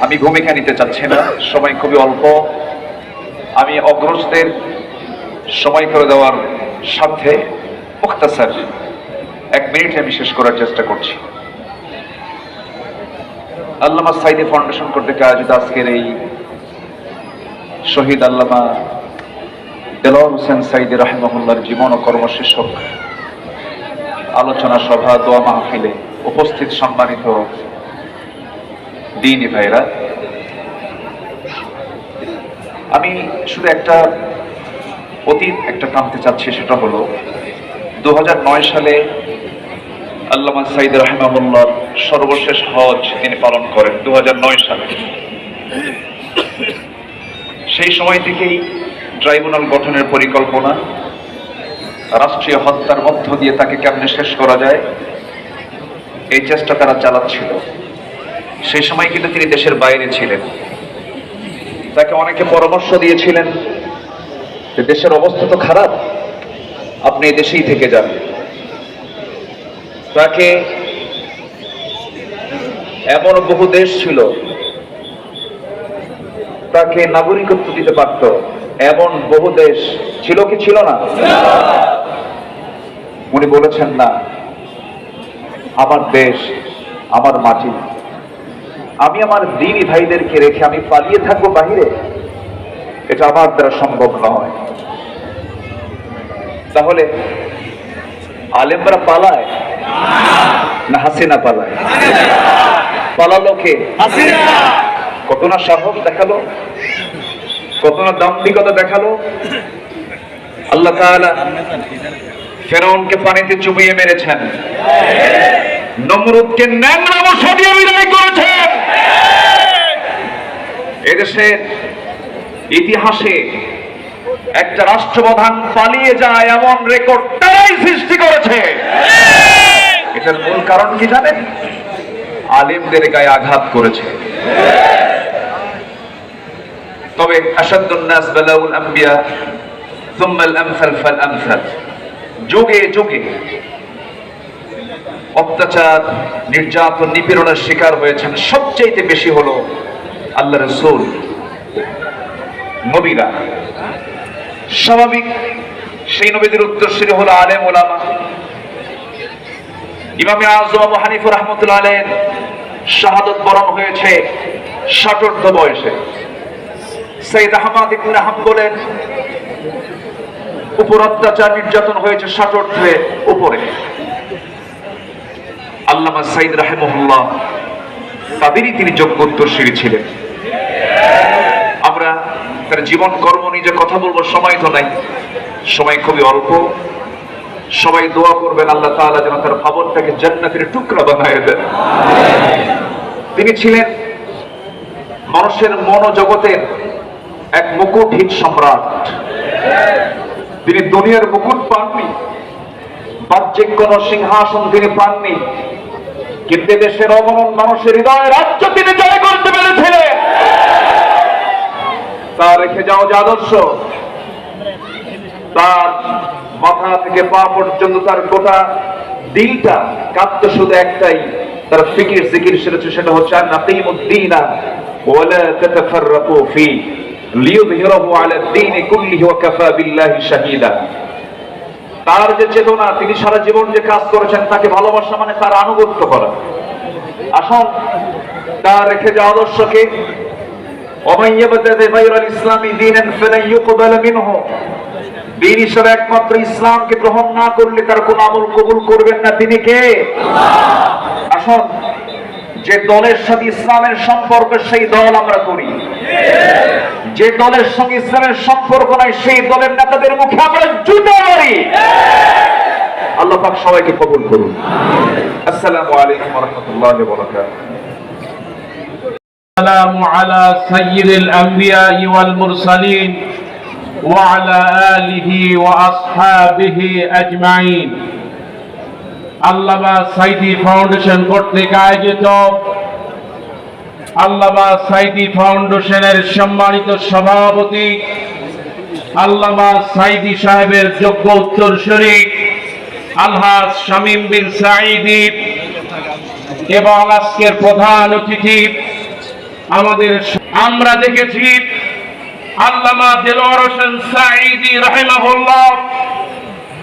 আমি ভূমিকা নিতে চাচ্ছি না, সময় খুবই অল্প। আমি অগ্রজদের সময় করে দেওয়ার সাথে মুখতাসার 1 মিনিটে আমি শেষ করার চেষ্টা করছি। আল্লামা সাইদি ফাউন্ডেশন কর্তৃক আয়োজিত আজকের এই শহীদ আল্লামা দেলোয়ার হোসেন সাইদি রাহিমাহুল্লাহর জীবন ও কর্ম শীর্ষক আলোচনা সভা দোয়া মাহফিলে উপস্থিত সম্মানিত দ্বীনি ভাইরা, আমি শুধু একটা অতীত টানতে চাচ্ছি। সেটা হলো 2009 সালে আল্লামা সাইদি রাহিমাহুল্লাহর সর্বশেষ হজ তিনি পালন করেন 2009 সালে। সেই সময় থেকেই ট্রাইব্যুনাল গঠনের পরিকল্পনা, রাষ্ট্রীয় হত্যার মধ্য দিয়ে তাকে কেমনে শেষ করা যায় এই চেষ্টা তারা চালাচ্ছিল। সেই সময় কিন্তু তিনি দেশের বাইরে ছিলেন। তাকে অনেকে পরামর্শ দিয়েছিলেন যে দেশের অবস্থা তো খারাপ, আপনি দেশেই থেকে যান। তাকে এমন বহু দেশ ছিল তাকে নাগরিকত্ব দিতে পারত, এমন বহু দেশ ছিল কি ছিল না? উনি বলেছেন না, আমার দেশ, আমার মাটি, আমি আমার দ্বীনি ভাইদেরকে রেখে আমি পালিয়ে থাকবো বাহিরে, এটা আমার দ্বারা সম্ভব নয়। তাহলে আলেমরা পালায় না হাসিনা পালায়? পালালো কে? কত না সাহস দেখালো, কত না দাম্ভিকতা দেখালো। আল্লাহ তাআলা ফেরাউনকে পানিতে চুবিয়ে মেরেছেন, নমরুদকে ন্যাংরা মশা দিয়ে বিদায় করেছেন। এদেশের ইতিহাসে একটা রাষ্ট্রপ্রধান পালিয়ে যায় এমন রেকর্ড তারাই সৃষ্টি করেছে। এটার মূল কারণ কি জানেন? আলেমদের গায়ে আঘাত করেছে। তবে আশাদ্দুন নাস বালাউল আম্বিয়া সুম্মা আল আমসাল ফাল আমসাল, যুগে যুগে অত্যাচার, নির্যাতন, নিপীড়নের শিকার হয়েছেন সবচেয়ে বেশি হলো আল্লাহ রাসূল, নবীরা। স্বাভাবিক সেই নবীদের উত্তরসূরি হলো আলেম ওলামা। ইমাম আযম আবু হানিফা রাহমাতুল্লাহ আলাইহি শাহাদাত বরণ হয়েছে 66 বয়সে। সাইয়্যিদ আহমদ ইবনে হাম্বলের উপর অত্যাচার নির্যাতন হয়েছে 66 উপরে। আল্লামা সাইদ রাহিমাহুল্লাহ তাদেরই তিনি যোগ্য উত্তরসূরি ছিলেন। আমরা তার জীবন কর্ম নিয়ে কথা বলবো, সময় তো নাই, সময় খুবই অল্প। সবাই দোয়া করবেন আল্লাহ তাআলা যেন তার কবরটাকে জান্নাতের টুকরা বানায় দেন। তিনি ছিলেন মানুষের মনোজগতের এক মুকুটহীন সম্রাট। তিনি দুনিয়ার মুকুট পাননি, বাহ্যিক কোন সিংহাসন তিনি পাননি, কিন্তু দেশের অগণন মানুষের হৃদয় রাজ্য তিনি জয় করতে পেরেছিলেন। তার রেখে যাও যে আদর্শ, তার মাথা থেকে পা পর্যন্ত তার গোটা দিলটা কাঁপত শুধু একটাই, তার ফিকির জিকির সেটা হচ্ছে নাকিমুদ্দিনা ওয়ালা তাতাফাররাকু ফি লিইয়ুযহিরাহু আলা দ্বীনি কুল্লিহি ওয়া কাফা বিল্লাহি শাহীদা। তার যে চেতনা, তিনি সারা জীবন যে কাজ করেছেন, তাকে ভালোবাসা মানে তার আনুগত্য করা। আসুন তার রেখে যাওয়া আদর্শকে, ওমান ইয়াবতাগি গায়রাল ইসলামি দীনান ফালান ইউকবালা মিনহু, দিন হিসেবে একমাত্র ইসলামকে গ্রহণ না করলে তার কোন আমল কবুল করবেন না তিনি কে? আল্লাহ। আসুন যে দলের সাথে ইসলামের সম্পর্ক সেই দল আমরা করি, যে দলের সঙ্গে ইসলামের সম্পর্ক নাই সেই দলের নেতাদের মুখে আমরা জুতো মারি। আল্লাহ পাক সবাইকে কবুল করুন। আসসালামু আলাইকুম ওয়া রাহমাতুল্লাহি ওয়া বারাকাতুহু। আসসালামু আলা সাইয়্যিদিল আমবিয়া ওয়াল মুরসালিন ওয়া আলা আলিহি ওয়া আসহাবিহি আজমাইন। আল্লামা সাইদি ফাউন্ডেশন কর্তৃক আয়োজিত আল্লামা সাইদি ফাউন্ডেশনের সম্মানিত সভাপতি আল্লামা সাইদি সাহেবের যোগ্য উত্তরসূরি আলহাজ শামীম বিন সাঈদী এবং আজকের প্রধান অতিথি আমাদের আমরা দেখেছি আল্লামা দেলোয়ার হোসেন সাঈদী রাহিমাহুল্লাহ,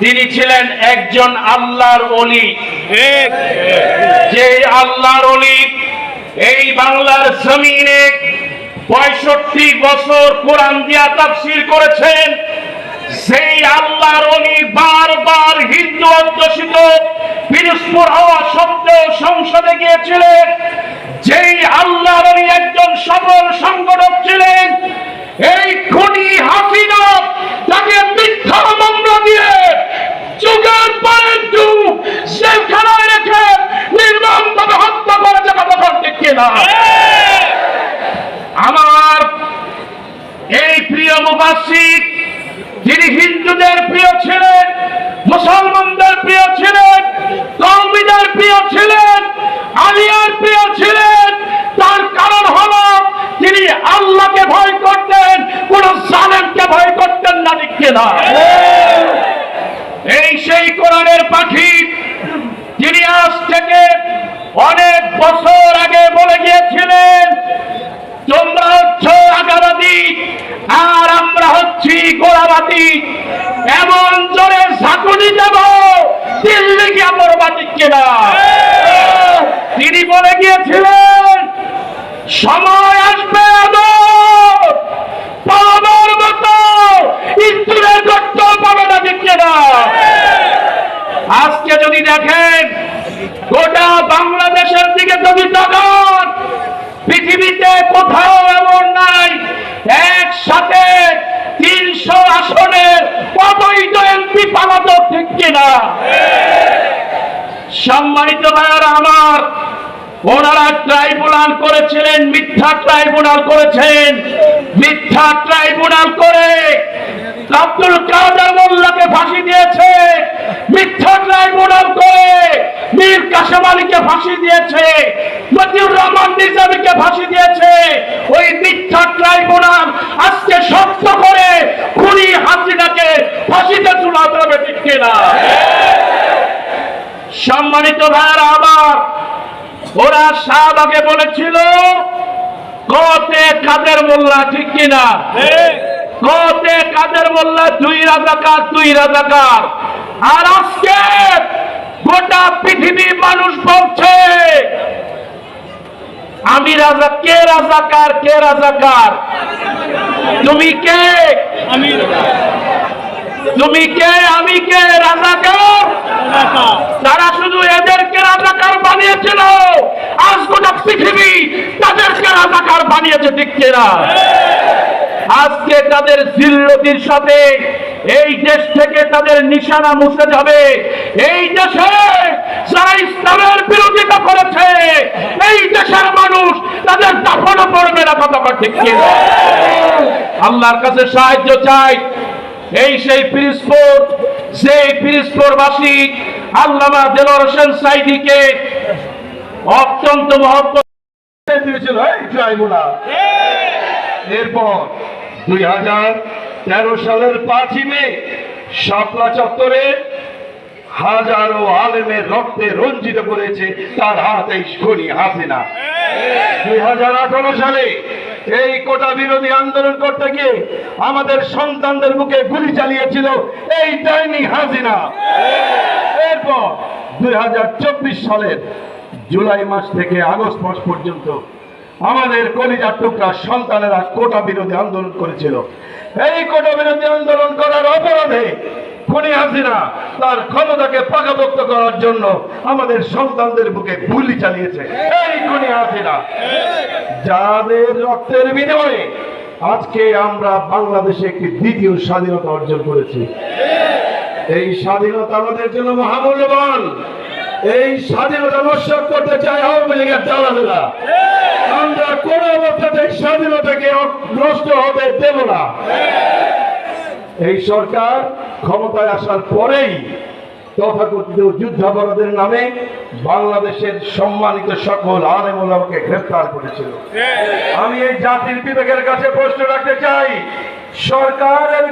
তিনি ছিলেন একজন আল্লাহর ওলি। যে আল্লাহর ওলি এই বাংলার জমিনে 65 বছর কোরআন দিয়া তাফসীর করেছেন, সেই আল্লাহর ওলি বারবার হিন্দু অধ্যুষিত পিরোজপুর হওয়া সত্ত্বেও সংসদে গিয়েছিলেন। যেই আল্লাহর ওলি একজন সফল সংগঠক ছিলেন, এই খুনি হাসিনা তাকে মিথ্যা মামলা দিয়ে যুগের পরের যুগ জেলখানায় রেখে নির্মমভাবে হত্যা করেছে। কথা ঠিক কিনা? আমার এই প্রিয় মুফাসসির, যিনি হিন্দুদের প্রিয় ছিলেন, মুসলমানদের প্রিয় ছিলেন, কওমিদের প্রিয় ছিলেন, আলিয়ার প্রিয় ছিলেন, তার কারণ হলো তিনি আল্লাহকে ভয় করতেন, কোন জালেমকে ভয় করতেন না। ঠিক কিনা? এই সেই কোরআনের পাখি, যিনি আজ থেকে অনেক বছর আগে বলে গিয়েছিলেন, তোমরা হচ্ছ আগাবাদী আর আমরা হচ্ছি গোড়াবাদী, এমন জোরে ঝাঁকুনি দেব দিল্লি গিয়া পড়বা। ঠিক কিনা? তিনি বলে গিয়েছিলেন, সময় আসবে পাওয়ার মতো ইন্দুরের গর্ত পাবে না। ঠিক কিনা? আজকে যদি দেখেন গোটা বাংলাদেশের দিকে যদি তাকান, পৃথিবীতে কোথাও এমন নাই একসাথে 300 আসনের অবৈধ এমপি পালাত। ঠিক কিনা? সম্মানিত ভাইয়েরা আমার, ওনারা ট্রাইব্যুনাল করেছিলেন, মিথ্যা ট্রাইব্যুনাল করেছেন। মিথ্যা ট্রাইব্যুনাল করে আব্দুল কাদের মোল্লাকে ফাঁসি দিয়েছে, মিথ্যা ট্রাইব্যুনাল করে মীর কাসেম আলীকে ফাঁসি দিয়েছে, মতিউর রহমান নিজামীকে ফাঁসি দিয়েছে। ওই মিথ্যা ট্রাইব্যুনাল আজকে সত্য করে খুনি হাসিনাকে ফাঁসিতে ঝুলাতে হবে। ঠিক কিনা? সম্মানিত ভাইয়েরা আমার, ওরা শাহবাগে বলেছিল কতে কাদের মোল্লা। ঠিক কিনা? কতে কাদের মোল্লা 2 রাজাকার 2 রাজাকার। আর আজকে গোটা পৃথিবীর মানুষ বলছে আমি রাজা। কে রাজাকার? কে রাজাকার? তুমি কে? তুমি কে? আমি কে? রাজাকার। তারা শুধু এদেরকে রাজাকার বানিয়েছিল, আজ গোটা পৃথিবী তাদেরকে রাজাকার বানিয়েছে। ঠিক কিনা? আজকে তাদের জিল্লতির সাথে এই দেশ থেকে তাদের নিশানা মুছে যাবে। এই দেশে যারা ইসলামের বিরোধিতা করেছে, এই দেশের মানুষ তাদের দাফনও পড়বে না। কথা ঠিক কিনা? আল্লাহর কাছে সাহায্য চাই। এই সেই পিরোজপুর, সেই পিরোজপুরবাসী আল্লামা দেলোয়ার হোসেন সাঈদীকে অত্যন্ত মহব্বত দিয়েছিল এই ট্রাইব্যুনাল। এরপর 2013 সালের 5ই মে শাপলা চত্বরে হাজারো আলেমের রক্তে রঞ্জিত করেছে তার হাত এই খুনি হাসিনা। 2018 সালে এই কোটা বিরোধী আন্দোলন করতে গিয়ে আমাদের সন্তানদের বুকে গুলি চালিয়েছিল এই ডাইনি হাসিনা। এরপর 2024 সালের জুলাই মাস থেকে আগস্ট মাস পর্যন্ত আমাদের কলিজার টুকরা সন্তানেরা কোটা বিরোধী আন্দোলন করেছিল। এই কোটা বিরোধী আন্দোলন করার অপরাধে খুনি হাসিনা তার ক্ষমতাকে পাকাপোক্ত করার জন্য আমাদের সন্তানদের বুকে গুলি চালিয়েছে এই খুনি হাসিনা। যাদের রক্তের বিনিময়ে আজকে আমরা বাংলাদেশে একটি দ্বিতীয় স্বাধীনতা অর্জন করেছি। এই স্বাধীনতা আমাদের জন্য মহামূল্যবান। এই স্বাধীনতা নষ্ট করতে চাই আওয়ামী লীগের দালালেরা। আমরা কোন অবস্থাতে স্বাধীনতাকে নষ্ট হতে দেব না। এই সরকার ক্ষমতায় আসার পরেই তথাকথিত যুদ্ধাপরাধের নামে বাংলাদেশের সম্মানিত সকল আলেম ওলামাকে গ্রেফতার করেছিল। আমি এই জাতির বিবেকের কাছে প্রশ্ন রাখতে চাই, সরকারের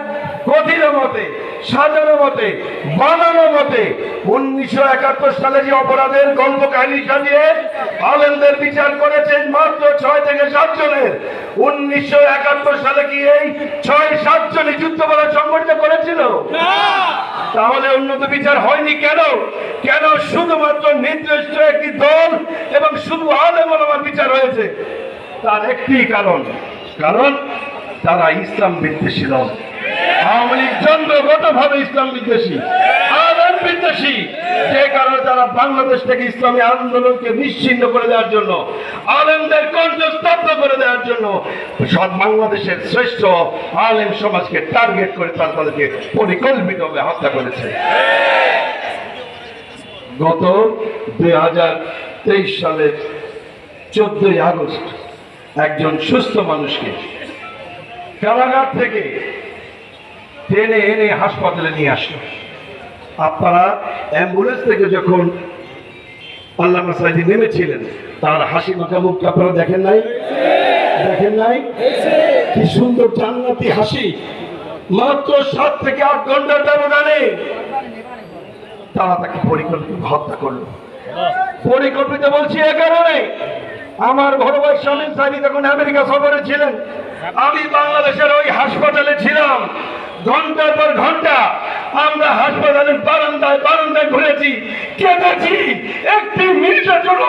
গতির মতে সাজানো মতে, বানানো মতে 1971 সালে যে অপরাধের গল্প কাহিনী সাজিয়ে আলেমদের বিচার করেছেন মাত্র 6 থেকে 7 জনের। 1971 সালে কি এই 6-7 জনই যুদ্ধবলে সংগঠিত করেছিল? তাহলে উন্নত বিচার হয়নি কেন? কেন শুধুমাত্র নির্দিষ্ট একটি দল এবং শুধু আলেম ওলামার বিচার হয়েছে? তার একটি কারণ, তারা ইসলাম বিদ্বেষী দল। আওয়ামী লীগ জন্মগতভাবে ইসলাম বিদ্বেষী, আলেম বিদ্বেষী। যে কারণে তারা বাংলাদেশ থেকে ইসলামী আন্দোলনকে নিশ্চিহ্ন করে দেওয়ার জন্য, আলেমদের কণ্ঠ স্তব্ধ করে দেওয়ার জন্য সব বাংলাদেশের শ্রেষ্ঠ আলেম সমাজকে টার্গেট করে তাদেরকে পরিকল্পিতভাবে হত্যা করেছে। গত 2023 সালের 14 আগস্ট একজন সুস্থ মানুষকে কারাগার থেকে টেনে এনে হাসপাতালে নিয়ে আসলো। আপনারা অ্যাম্বুলেন্স থেকে যখন আল্লামা সাঈদী নেমেছিলেন তার হাসি মাখা মুখটা আপনারা দেখেন নাই? কি সুন্দর জান্নাতি হাসি। মাত্র 7 থেকে 8 ঘন্টার ব্যবধানে তারা তাকে পরিকল্পিত হত্যা করলো। পরিকল্পিত বলছি এ কারণে, আমার বড় ভাই শামীম সাঈদী তখন আমেরিকা সফরে ছিলেন, আমি বাংলাদেশের ওই হাসপাতালে ছিলাম। ঘন্টার পর ঘন্টা আমরা হাসপাতালের বারান্দায় ঘুরেছি, কেঁদেছি একটি মিনিটের জন্য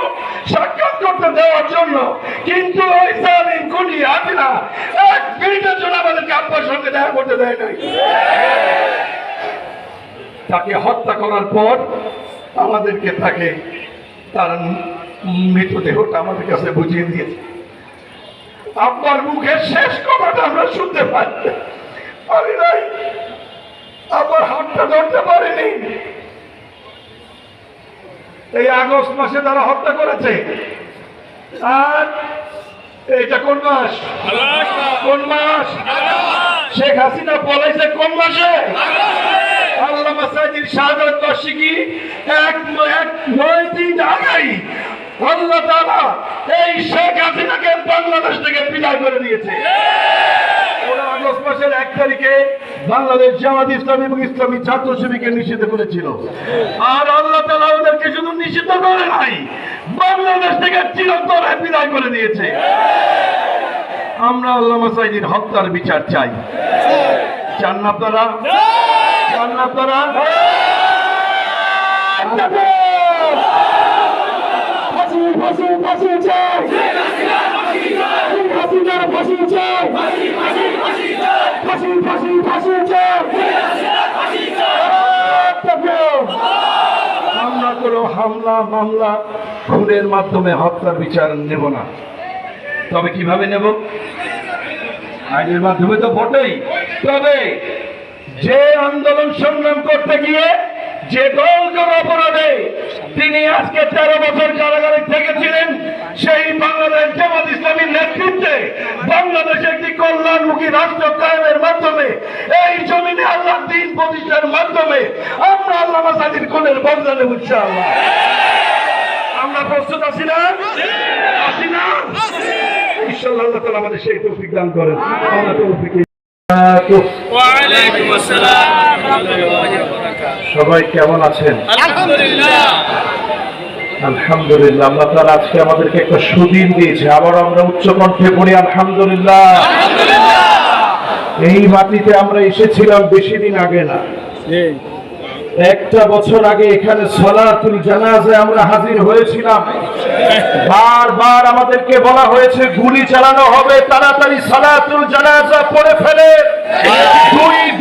সাক্ষাৎ করতে দেওয়ার জন্য। কিন্তু ওই জালিম খুনি হাসিনা 1 মিনিটের জন্য আমাদেরকে আব্বার সঙ্গে দেখা করতে দেয় নাই। তাকে হত্যা করার পর আমাদেরকে তার মৃতদেহটা আমাদের কাছে বুঝিয়ে দিয়েছে। আব্বার মুখের শেষ কথাটা আমরা শুনতে পারি নাই, আবার হাতটা ধরতে পারিনি। এই আগস্ট মাসে তারা হত্যা করেছে। আর এইটা কোন মাস? শেখ হাসিনা পলাইছে কোন মাসে? আল্লামা সাঈদীর শাহাদাত বার্ষিকী 9 দিন আগেই আল্লাহ তাআলা এই শেখ হাসিনাকে বাংলাদেশ থেকে বিদায় করে দিয়েছে। ওরা আগস্ট মাসের 1 তারিখে বাংলাদেশ জামাত ইসলামী এবং ইসলামী ছাত্র শিবিরকে নিষিদ্ধ করেছিল। আর আল্লাহ তাআলা ওদেরকে শুধু নিষিদ্ধ করে নাই, বাংলাদেশ থেকে চিরতরে বিদায় করে দিয়েছে। আমরা আল্লামা সাঈদীর হত্যার বিচার চাই। চান না আপনারা? ফাঁসি চাই, আমরা কোনো হামলা মামলা খুনের মাধ্যমে হত্যার বিচার নেব না। তবে কিভাবে নেব? আইনের মাধ্যমে তো বটেই। তবে যে আন্দোলন সংগ্রাম করতে গিয়ে যে দলগত অপরাধে তিনি আজকে 13 বছর কারাগারে থেকেছিলেন, সেই বাংলাদেশ জামাত ইসলামীর নেতৃত্বে বাংলাদেশে একটি কল্যাণমুখী রাষ্ট্র কায়েমের মাধ্যমে, এই জমিনে আল্লাহর দ্বীন প্রতিষ্ঠার মাধ্যমে আমরা আল্লামা সাঈদীর খুনের বদলা নেব ইনশাআল্লাহ। আমরা প্রস্তুত আছি না? ইনশাআল্লাহ আল্লাহ তাআলা আমাদের সেই তৌফিক দান করেন। ওয়ালাইকুম আসসালাম ওয়া রাহমাতুল্লাহি ওয়া বারাকাতুহু। সবাই কেমন আছেন? আলহামদুলিল্লাহ। আলহামদুলিল্লাহ। আল্লাহ তাআলা আজকে আমাদেরকে একটা সুদিন দিয়েছে, আবার আমরা উচ্চ কণ্ঠে পড়ি আলহামদুলিল্লাহ। এই মাটিতে আমরা এসেছিলাম বেশি দিন আগে না, 1টা বছর আগে এখানে সালাতুল জানাজায় আমরা হাজির হয়েছিলাম। বারবার আমাদেরকে বলা হয়েছে গুলি চালানো হবে, তাড়াতাড়ি সালাতুল জানাজা পড়ে ফেলে।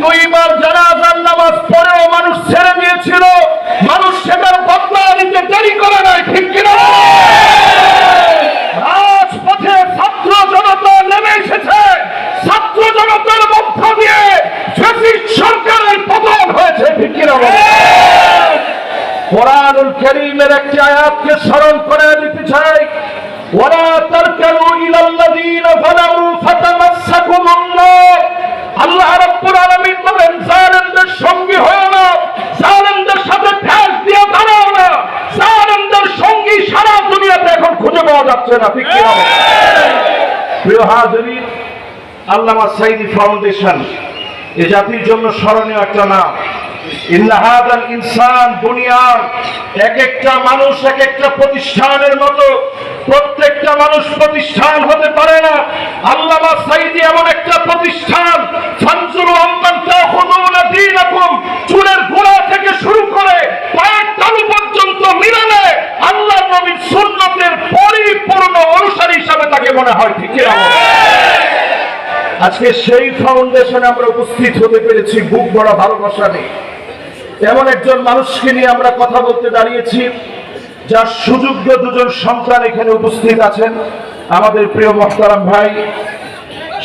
দুইবার জানাজার নামাজ পড়েও মানুষ ছেড়ে দিয়েছিল। মানুষ সেটার বদলা নিতে দেরি করে নাই, ঠিক কিনা? রাজপথে ছাত্র জনতা নেমে এসেছে। ছাত্র জনতার মধ্য দিয়ে ফ্যাসিস্ট সরকারের পতন হয়েছে, ঠিক কিনা? কোরআনুল কারীমের একটি আয়াতকে স্মরণ করে দিতে চাই, ওয়ালা তারকানু ইলাল্লাযীনা যালামু ফাতামাসসাকুমুন-নার। আল্লাহ রাব্বুল আলামিন বলেন, জালেমদের সঙ্গী হয়ো না, জালেমদের সাথে ঠেস দিয়ে দাঁড়াও না। জালেমদের সঙ্গী সারা দুনিয়াতে এখন খুঁজে পাওয়া যাচ্ছে না, ঠিক কিনা? প্রিয় হাজিরিন, আল্লামা সাঈদী ফাউন্ডেশন এ জাতির জন্য স্মরণীয় একটা নাম। ইন্না হাদাল ইনসান, দুনিয়ার এক একটা মানুষ এক একটা প্রতিষ্ঠানের মতো, প্রত্যেকটা মানুষ প্রতিষ্ঠান হতে পারে না। আল্লামা সাঈদী এমন একটা প্রতিষ্ঠান, ফানজুরু আম্মান তাখুযুনা দীনাকুম, চুলের গোড়া থেকে শুরু করে পায়ের তালু পর্যন্ত মিলালে আল্লাহর নবীর সুন্নতের পরিপূর্ণ অনুসারী হিসাবে তাকে মনে হয়, ঠিক কি না? আজকে সেই ফাউন্ডেশনে আমরা উপস্থিত হতে পেরেছি বুক ভরা ভালোবাসা নিয়ে। এমন একজন মানুষকে নিয়ে আমরা কথা বলতে দাঁড়িয়েছি যার সুযোগ্য দুজন সন্তান এখানে উপস্থিত আছেন, আমাদের প্রিয় মোহতারাম ভাই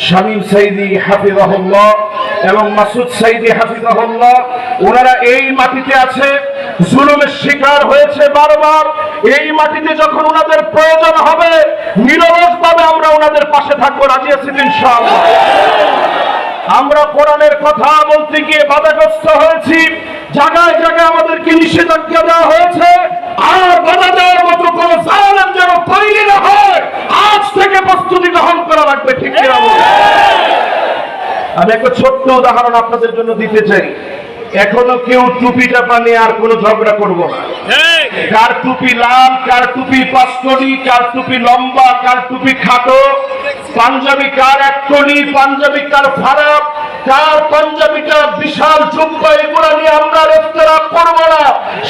শামীম সাঈদী হাফিজাহুল্লাহ এবং মাসুদ সাঈদী হাফিজাহুল্লাহ। ওনারা এই মাটিতে আছে, জুলুমের শিকার হয়েছে বারবার। এই মাটিতে যখন ওনাদের প্রয়োজন হবে নিরলসভাবে আমরা ওনাদের পাশে থাকবো, রাজি আছি ইনশাআল্লাহ। আমরা কোরআনের কথা বলতে গিয়ে বাধাগ্রস্ত হয়েছি, জায়গায় জায়গায় আমাদেরকে নিষেধাজ্ঞা দেওয়া হয়েছে। আর বাধা দেওয়ার মতো কোন জালেম যেন তৈরি না হয়, আজ থেকে প্রস্তুতি গ্রহণ করা লাগবে, ঠিক কি না? আমি একটা ছোট্ট উদাহরণ আপনাদের জন্য দিতে চাই। এখনো কেউ টুপিটা পানি আর কোনো ঝগড়া করবো না। কার টুপি লাল, কার টুপি পাঁচকড়ি, কার টুপি লম্বা, কার টুপি খাটো, পাঞ্জাবি কার একটনি, পাঞ্জাবি কার ফারাক, কার পাঞ্জাবিটা বিশাল জুব্বা, এগুলো নিয়ে আমরা রেস্তোরা করবো না।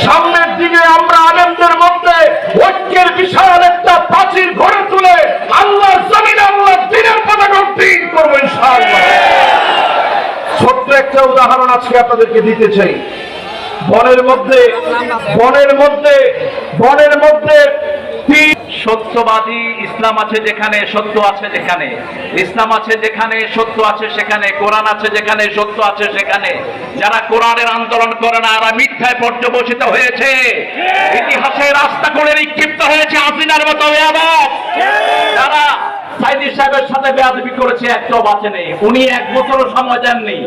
সামনের দিকে আমরা আনন্দের মধ্যে ঐক্যের বিশাল একটা প্রাচীর গড়ে তুলে আল্লাহর জমিনে আল্লাহর দ্বীনের পতাকা উত্তোলন করবো ইনশাআল্লাহ। ছোট্ট একটা উদাহরণ আজকে আপনাদেরকে দিতে চাই। বনের মধ্যে সত্যবাদী ইসলাম আছে যেখানে, সত্য আছে যেখানে, ইসলাম আছে যেখানে, সত্য আছে সেখানে, কোরআন আছে যেখানে, সত্য আছে সেখানে। যারা কোরআনের আন্দোলন করে না, এরা মিথ্যায় পর্যবসিত হয়েছে, ইতিহাসে রাস্তা করে নিক্ষিপ্ত হয়েছে হাসিনার মতো বেয়াদব। যারা সাঈদী সাহেবের সাথে বেয়াদবি করেছে একটাও বাঁচে নেই। উনি এক বছরও সময় দেননি।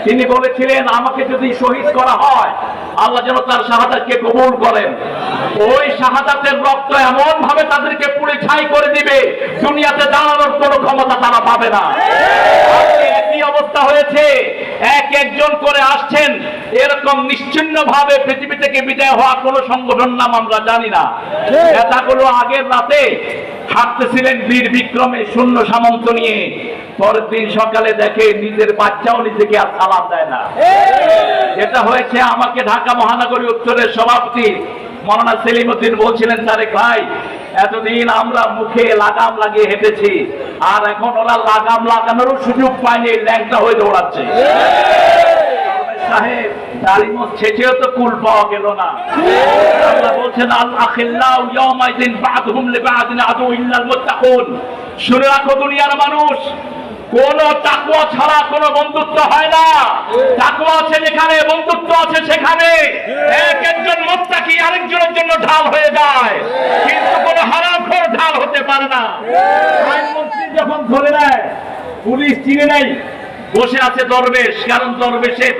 তিনি বলেছিলেন আমাকে যদি শহীদ করা হয় আল্লাহ যেন তার শাহাদাতকে কবুল করেন। ওই শাহাদাতের রক্ত এমন ভাবে তাদেরকে পুড়ে ছাই করে দিবে, দুনিয়াতে দাঁড়ানোর কোনো ক্ষমতা তারা পাবে না। আজকে একই অবস্থা হয়েছে, একজন করে আসছেন। এরকম নিশ্চিন্ন ভাবে পৃথিবী থেকে বিদায় হওয়া কোন সংগঠন নাম আমরা জানি না। নেতাগুলো আগের রাতে হাঁটতেছিলেন বীর বিক্রমে শূন্য সামন্ত নিয়ে, পরের দিন সকালে দেখে নিজের বাচ্চাও নিজেকে আর সালাম দেয় না। এটা হয়েছে। আমাকে ঢাকা মহানগরী উত্তরের সভাপতি মাওলানা সেলিম উদ্দিন বলছিলেন, তারেক ভাই এতদিন আমরা মুখে লাগাম লাগিয়ে হেঁটেছি, আর এখন ওরা লাগাম লাগানোরও সুযোগ পায়নি, ল্যাংটা হয়ে দৌড়াচ্ছে। সাহেব দাড়িমত ছেঁচেও তো কুল পাওয়া গেল না। আল্লাহ বলছেন আল আখিল্লাউ ইয়াওমাইযিন বা'দুহুম লিবা'দিন আদু ইল্লাল মুত্তাকুন। শুনে রাখো দুনিয়ার মানুষ, কোন তাকওয়া ছাড়া কোনো বন্ধুত্ব হয় না। তাকওয়া আছে যেখানে, বন্ধুত্ব আছে সেখানে। একজন মুত্তাকি আরেকজনের জন্য ঢাল হয়ে যায়, কিন্তু কোনো হারামখোর ঢাল হতে পারে না। আইনমন্ত্রী যখন ধরে নেয় পুলিশ চিনে নাই, বসে আছে দরবেশ, কারণ দরবেশের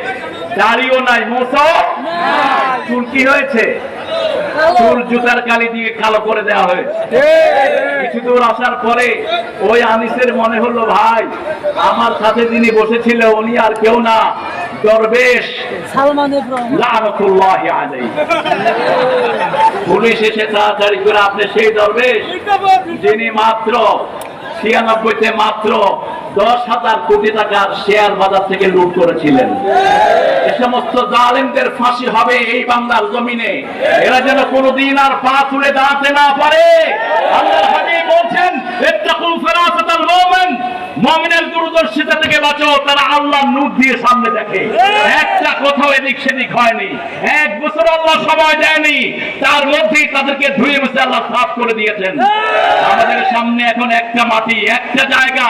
দাড়িও নাই, মোছও চুল কি হয়েছে, চুল জুতার কালি দিয়ে কালো করে দেওয়া হয়েছে। কিছু দূর আসার পরে ওই আনিসের মনে হলো, ভাই আমার সাথে যিনি বসেছিল উনি আর কেউ না, দরবেশ লানাতুল্লাহি আলাইহি। পুলিশ এসে তাড়াতাড়ি করে, আপনি সেই দরবেশ যিনি মাত্র 96-তে মাত্র 10,000 কোটি টাকার শেয়ার বাজার থেকে লুট করেছিলেন। এ সমস্ত জালেমদের ফাঁসি হবে এই বাংলার জমিনে। এরা যেন কোনোদিন আর পা তুলে দাঁড়াতে না পারে। আল্লাহর হাবিব বলছেন, ইত্তাকু ফিরাসাতাল মুমিন, মুমিনের দূরদর্শিতা থেকে বাঁচো। তারা আল্লাহর নূর দিয়ে সামনে দেখে, একটা কোথাও এদিক সেদিক হয়নি। এক বছর আল্লাহ সময় দেয়নি, তার মধ্যেই তাদেরকে ধুয়ে মুছে আল্লাহ সাফ করে দিয়েছেন। আমাদের সামনে এখন একটা মাটি, একটা জায়গা,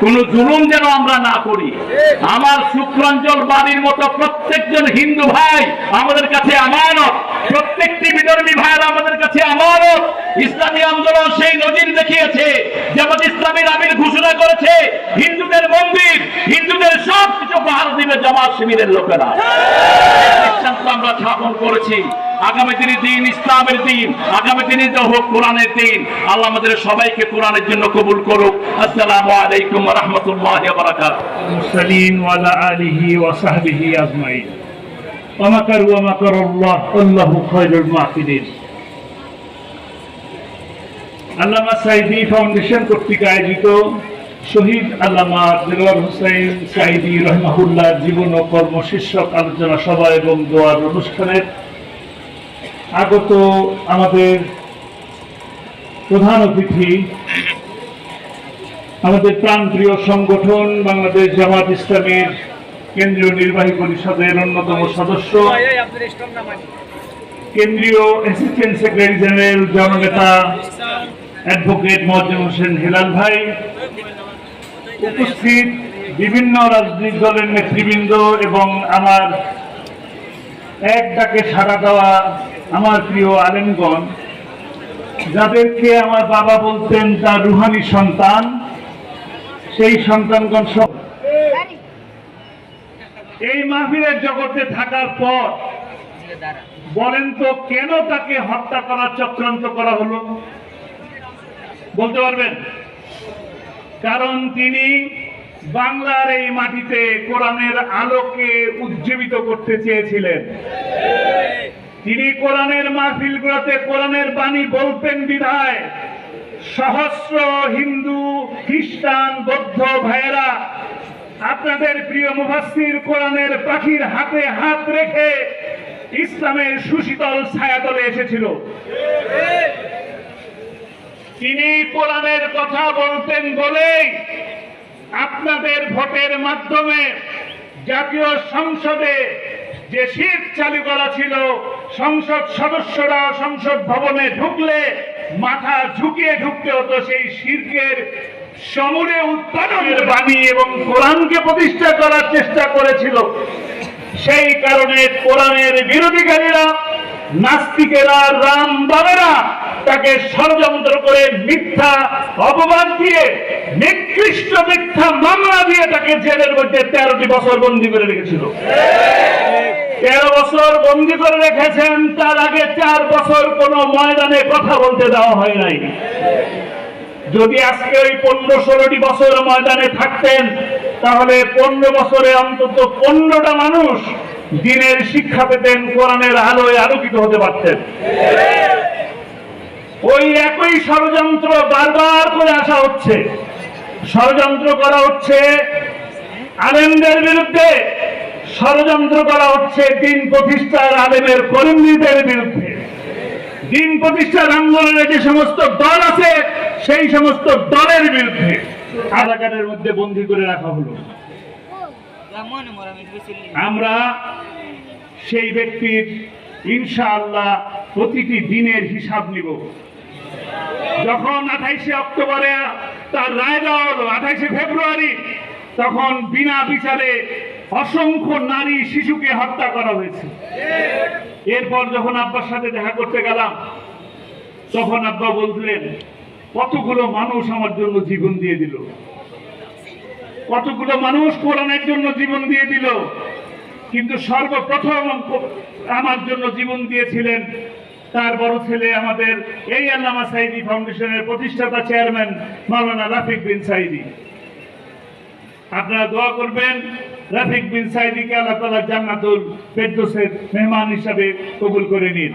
কোন জুলুম যেন আমরা না করি। আমার শুক্রাঞ্চল বাড়ির মতো প্রত্যেকজন হিন্দু ভাই আমাদের কাছে আমানত, প্রত্যেকটি বিধর্মী ভাইয়েরা আমাদের কাছে আমানত। ইসলামী আন্দোলন সেই নজির দেখিয়েছে, যেমন ইসলামের আমির ঘোষণা করেছে হিন্দুদের মন্দির, হিন্দুদের সব কিছু পাহাড় দিবে জামাত শিবিরের লোকেরা। সিদ্ধান্ত আমরা স্থাপন করেছি আগামী দিনে দিন ইসলামের দিন, আগামী দিনে হোক কোরআনের দিন। আল্লাহ আমাদের সবাইকে কোরআনের জন্য কবুল করুক। আসসালামু আলাইকুম ওয়া রাহমাতুল্লাহি ওয়া বারাকাতুহু। মুরসালিন ওয়া আলা আলিহি ওয়া সাহবিহি আজমাইন। ওয়া মাকারু ওয়া মাকারাল্লাহ আল্লাহু খায়রুল মাকিরিন। আল্লামা সাঈদী ফাউন্ডেশন কর্তৃক আয়োজিত শহীদ আল্লামা দেলোয়ার হোসেন সাঈদী রাহিমাহুল্লাহ জীবন ও কর্ম শীর্ষক আলোচনা সভা এবং দোয়ার অনুষ্ঠানের আগত আমাদের প্রধান অতিথি, আমাদের প্রাণপ্রিয় সংগঠন বাংলাদেশ জামাত ইসলামীর কেন্দ্রীয় নির্বাহী পরিষদের অন্যতম সদস্য, কেন্দ্রীয় অ্যাসিস্ট্যান্ট সেক্রেটারি জেনারেল জননেতা অ্যাডভোকেট মোয়াজ্জেম হোসেন হেলাল ভাই, উপস্থিত বিভিন্ন রাজনৈতিক দলের নেতৃবৃন্দ এবং আমার এক ডাকে সাড়া দেওয়া আমার প্রিয় আলেমগণ, যাদেরকে আমার বাবা বলতেন তার রুহানি সন্তান, সেই সন্তানগণ সব এই মাহফিলের জগতে থাকার পর বলেন তো কেন তাকে হত্যা করার চক্রান্ত করা হলো? বলতে পারবেন? কারণ তিনি বাংলার এই মাটিতে কোরআনের আলোকে উজ্জীবিত করতে চেয়েছিলেন। তিনি কোরআনের মাহফিলগুলোতে কোরআনের বাণী বলতেন বিধায় সহস্র হিন্দু, খ্রিস্টান, বৌদ্ধ ভাইয়েরা আপনাদের প্রিয় মুফাসসির কোরআনের পাখির হাতে হাত রেখে ইসলামের সুশীতল ছায়াতলে এসেছিল। তিনি কোরআনের কথা বলতেন বলেই আপনাদের ভোটের মাধ্যমে জাতীয় সংসদে যে সিট চালু করা ছিল, সংসদ সদস্যরা সংসদ ভবনে ঢুকলে মাথা ঝুঁকিয়ে ঢুকতে হতো, সেই শিরকের সমূলে উৎপাদনের বাণী এবং কোরআনকে প্রতিষ্ঠা করার চেষ্টা করেছিল। সেই কারণে কোরআনের বিরোধীকারীরা, নাস্তিকেরা, রামবামেরা তাকে ষড়যন্ত্র করে মিথ্যা অপবাদ দিয়ে, নিকৃষ্ট মিথ্যা মামলা দিয়ে তাকে জেলের মধ্যে 13টি বছর বন্দী করে রেখেছিল। 13 বছর বন্দী করে রেখেছেন, তার আগে 4 বছর কোনো ময়দানে কথা বলতে দেওয়া হয় নাই। যদি আজকে ওই 15-16টি বছর ময়দানে থাকতেন, তাহলে 15 বছরে অন্তত 15টা মানুষ দিনের শিক্ষা পেতেন, কোরআনের আলোয় আলোকিত হতে পারতেন। ওই একই ষড়যন্ত্র বারবার করে আসা হচ্ছে, ষড়যন্ত্র করা হচ্ছে আলেমদের বিরুদ্ধে, ষড়যন্ত্র করা হচ্ছে দিন প্রতিষ্ঠার আলেমের কর্মীদের বিরুদ্ধে। দিন প্রতিষ্ঠার আন্দোলনে যে সমস্ত দল আছে সেই সমস্ত দলের বিরুদ্ধে কারাগারের মধ্যে বন্দী করে রাখা হলো। আমরা সেই ব্যক্তির ইনশাআল্লাহ প্রতিটি দিনের হিসাব নিব। যখন 28শে অক্টোবরে তার রায় দেওয়া হলো, 28শে ফেব্রুয়ারি, তখন বিনা বিচারে অসংখ্য নারী শিশুকে হত্যা করা হয়েছে। এরপর যখন আব্বার সাথে দেখা করতে গেলাম, তখন আব্বা বললেন, কতগুলো মানুষ আমার জন্য জীবন দিয়ে দিল, কতগুলো মানুষ কোরআনের জন্য জীবন দিয়ে দিল, কিন্তু সর্বপ্রথম আমার জন্য জীবন দিয়েছিলেন তার বড় ছেলে, আমাদের এই আল্লামা সাঈদী ফাউন্ডেশনের প্রতিষ্ঠাতা চেয়ারম্যান মাওলানা রাফিক বিন সাঈদী। আপনারা দোয়া করবেন রাফিক বিন সাঈদীকে আল্লাহ তাআলা জান্নাতুল ফেরদৌসের মেহমান হিসাবে কবুল করে নিন।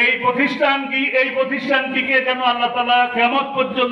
এই প্রতিষ্ঠানটিকে যেন আল্লাহ তাআলা কিয়ামত পর্যন্ত